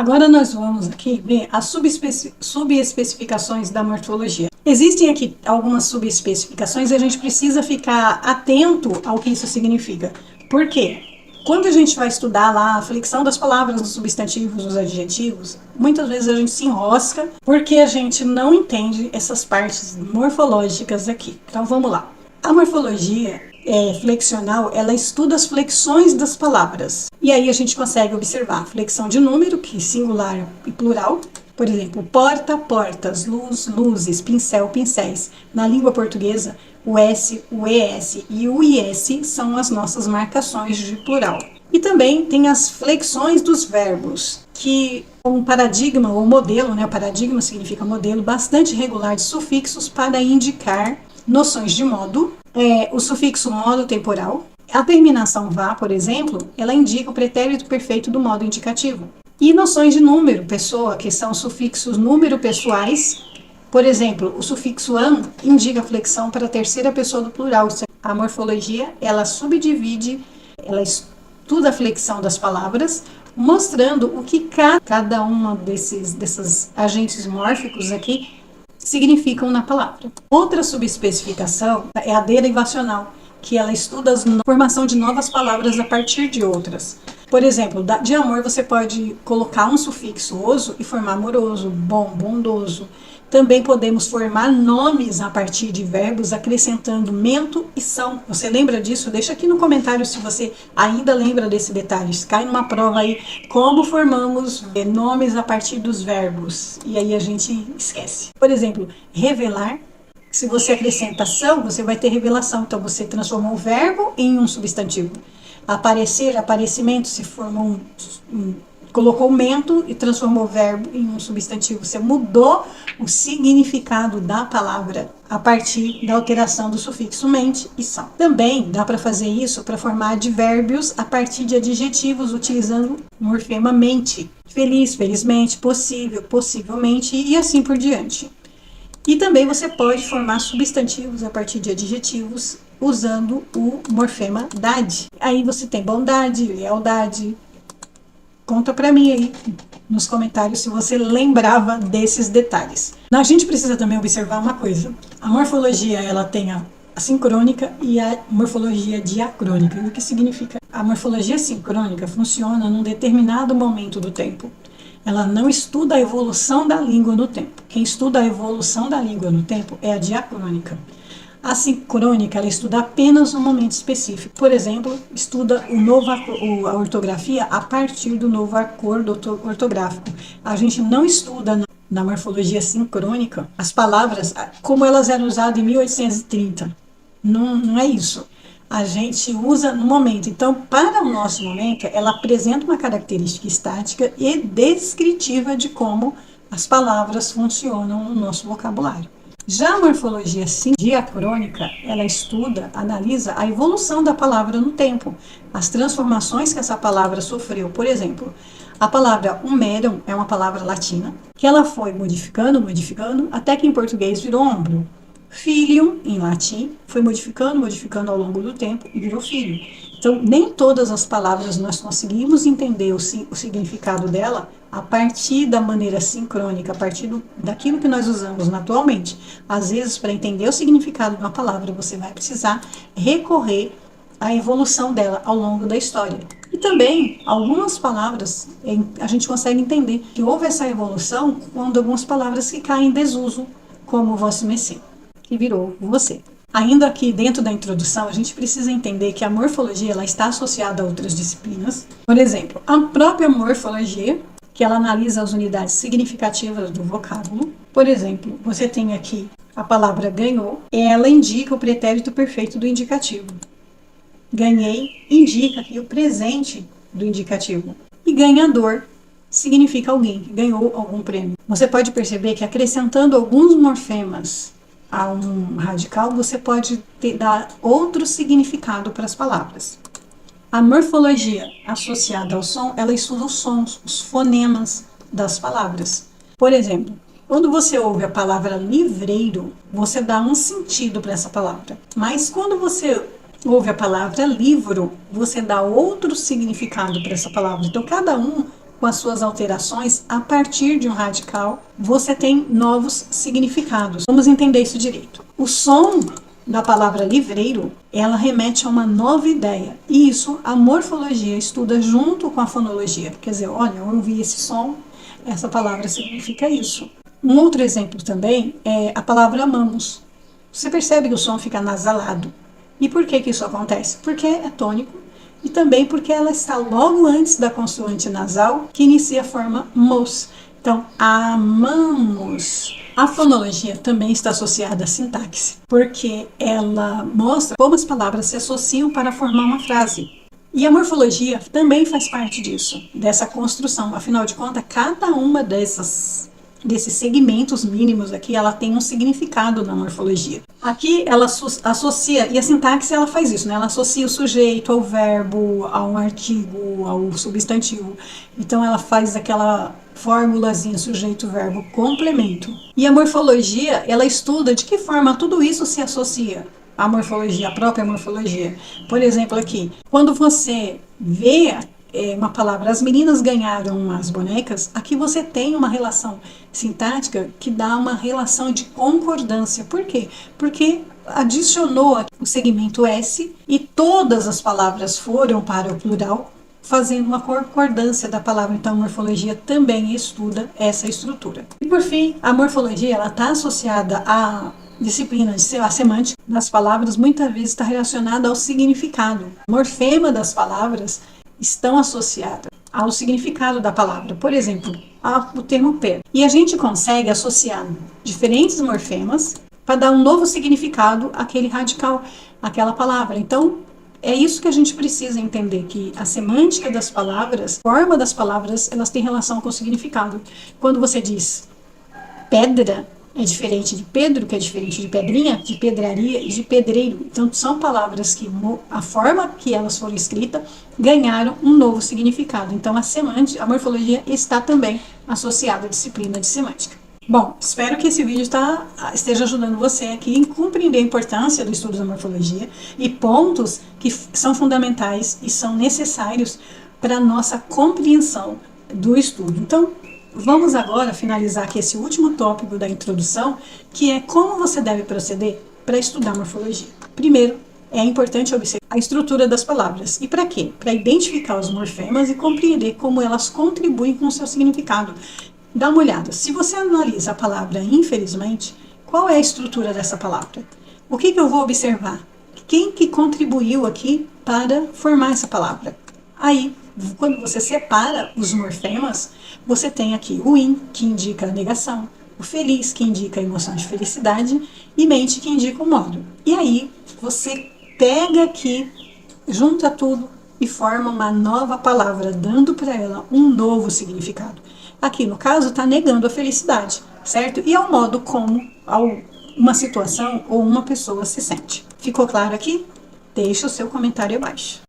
Agora nós vamos aqui ver as subespecificações da morfologia. Existem aqui algumas subespecificações e a gente precisa ficar atento ao que isso significa. Por quê? Quando a gente vai estudar lá a flexão das palavras nos substantivos, nos adjetivos, muitas vezes a gente se enrosca porque a gente não entende essas partes morfológicas aqui. Então vamos lá. A morfologia flexional, ela estuda as flexões das palavras. E aí a gente consegue observar flexão de número, que é singular e plural. Por exemplo, porta, portas, luz, luzes, pincel, pincéis. Na língua portuguesa, o S, o ES e o IS são as nossas marcações de plural. E também tem as flexões dos verbos, que é um paradigma ou modelo, né? O paradigma significa modelo, bastante regular de sufixos para indicar noções de modo. O sufixo modo temporal. A terminação vá, por exemplo, ela indica o pretérito perfeito do modo indicativo. E noções de número, pessoa, que são sufixos número pessoais. Por exemplo, o sufixo an indica a flexão para a terceira pessoa do plural. A morfologia, ela subdivide, ela estuda a flexão das palavras, mostrando o que cada uma desses agentes mórficos aqui significam na palavra. Outra subespecificação é a derivacional, que ela estuda a formação de novas palavras a partir de outras. Por exemplo, de amor você pode colocar um sufixo oso e formar amoroso, bom, bondoso. Também podemos formar nomes a partir de verbos, acrescentando mento e são. Você lembra disso? Deixa aqui no comentário se você ainda lembra desse detalhe. Cai numa prova aí, como formamos nomes a partir dos verbos. E aí a gente esquece. Por exemplo, revelar. Se você acrescenta são, você vai ter revelação. Então você transformou o verbo em um substantivo. Aparecer, aparecimento, se formou colocou mento e transformou o verbo em um substantivo. Você mudou o significado da palavra a partir da alteração do sufixo mente e são. Também dá para fazer isso para formar advérbios a partir de adjetivos utilizando o morfema mente. Feliz, felizmente, possível, possivelmente e assim por diante. E também você pode formar substantivos a partir de adjetivos usando o morfema dade. Aí você tem bondade, lealdade. Conta pra mim aí nos comentários se você lembrava desses detalhes. A gente precisa também observar uma coisa. A morfologia, ela tem a sincrônica e a morfologia diacrônica. O que significa? A morfologia sincrônica funciona num determinado momento do tempo. Ela não estuda a evolução da língua no tempo. Quem estuda a evolução da língua no tempo é a diacrônica. A sincrônica, ela estuda apenas um momento específico. Por exemplo, estuda a ortografia a partir do novo acordo ortográfico. A gente não estuda na morfologia sincrônica as palavras como elas eram usadas em 1830. Não é isso. A gente usa no momento. Então, para o nosso momento, ela apresenta uma característica estática e descritiva de como as palavras funcionam no nosso vocabulário. Já a morfologia diacrônica, ela estuda, analisa a evolução da palavra no tempo, as transformações que essa palavra sofreu. Por exemplo, a palavra humerum é uma palavra latina, que ela foi modificando, até que em português virou ombro. Filium, em latim, foi modificando ao longo do tempo e virou filho. Então, nem todas as palavras nós conseguimos entender o significado dela a partir da maneira sincrônica, a partir daquilo que nós usamos atualmente. Às vezes, para entender o significado de uma palavra, você vai precisar recorrer à evolução dela ao longo da história. E também, algumas palavras, a gente consegue entender que houve essa evolução quando algumas palavras que caem em desuso, como vosso mercê, que virou você. Ainda aqui dentro da introdução, a gente precisa entender que a morfologia ela está associada a outras disciplinas. Por exemplo, a própria morfologia, que ela analisa as unidades significativas do vocábulo. Por exemplo, você tem aqui a palavra ganhou, ela indica o pretérito perfeito do indicativo. Ganhei indica aqui o presente do indicativo. E ganhador significa alguém que ganhou algum prêmio. Você pode perceber que acrescentando alguns morfemas a um radical, você pode dar outro significado para as palavras. A morfologia associada ao som, ela estuda os sons, os fonemas das palavras. Por exemplo, quando você ouve a palavra livreiro, você dá um sentido para essa palavra. Mas quando você ouve a palavra livro, você dá outro significado para essa palavra. Então, cada um com as suas alterações, a partir de um radical, você tem novos significados. Vamos entender isso direito. O som da palavra livreiro, ela remete a uma nova ideia. E isso a morfologia estuda junto com a fonologia. Quer dizer, olha, eu ouvi esse som, essa palavra significa isso. Um outro exemplo também é a palavra amamos. Você percebe que o som fica nasalado. E por que isso acontece? Porque é tônico e também porque ela está logo antes da consoante nasal, que inicia a forma mos. Então, amamos. A fonologia também está associada à sintaxe, porque ela mostra como as palavras se associam para formar uma frase. E a morfologia também faz parte disso, dessa construção. Afinal de contas, cada uma desses segmentos mínimos aqui, ela tem um significado na morfologia. Aqui ela associa, e a sintaxe ela faz isso, né? Ela associa o sujeito ao verbo, ao artigo, ao substantivo. Então ela faz aquela formulazinha sujeito, verbo, complemento. E a morfologia, ela estuda de que forma tudo isso se associa. A morfologia, a própria morfologia. Por exemplo, aqui, quando você vê uma palavra, as meninas ganharam as bonecas, aqui você tem uma relação sintática que dá uma relação de concordância. Por quê? Porque adicionou o segmento S e todas as palavras foram para o plural, fazendo uma concordância da palavra. Então a morfologia também estuda essa estrutura. E por fim, a morfologia está associada à disciplina de a semântica das palavras, muitas vezes está relacionada ao significado. O morfema das palavras estão associadas ao significado da palavra. Por exemplo, o termo pedra. E a gente consegue associar diferentes morfemas para dar um novo significado àquele radical, àquela palavra. Então, é isso que a gente precisa entender, que a semântica das palavras, a forma das palavras, elas têm relação com o significado. Quando você diz pedra, é diferente de Pedro, que é diferente de pedrinha, de pedraria e de pedreiro. Então, são palavras que, a forma que elas foram escritas, ganharam um novo significado. Então, a morfologia está também associada à disciplina de semântica. Bom, espero que esse vídeo esteja ajudando você aqui em compreender a importância do estudo da morfologia e pontos que são fundamentais e são necessários para a nossa compreensão do estudo. Então, vamos agora finalizar aqui esse último tópico da introdução, que é como você deve proceder para estudar morfologia. Primeiro, é importante observar a estrutura das palavras. E para quê? Para identificar os morfemas e compreender como elas contribuem com o seu significado. Dá uma olhada. Se você analisa a palavra infelizmente, qual é a estrutura dessa palavra? O que eu vou observar? Quem que contribuiu aqui para formar essa palavra? Aí, quando você separa os morfemas, você tem aqui o in, que indica a negação, o feliz, que indica a emoção de felicidade, e mente, que indica o modo. E aí, você pega aqui, junta tudo e forma uma nova palavra, dando para ela um novo significado. Aqui, no caso, está negando a felicidade, certo? E é o modo como uma situação ou uma pessoa se sente. Ficou claro aqui? Deixe o seu comentário abaixo.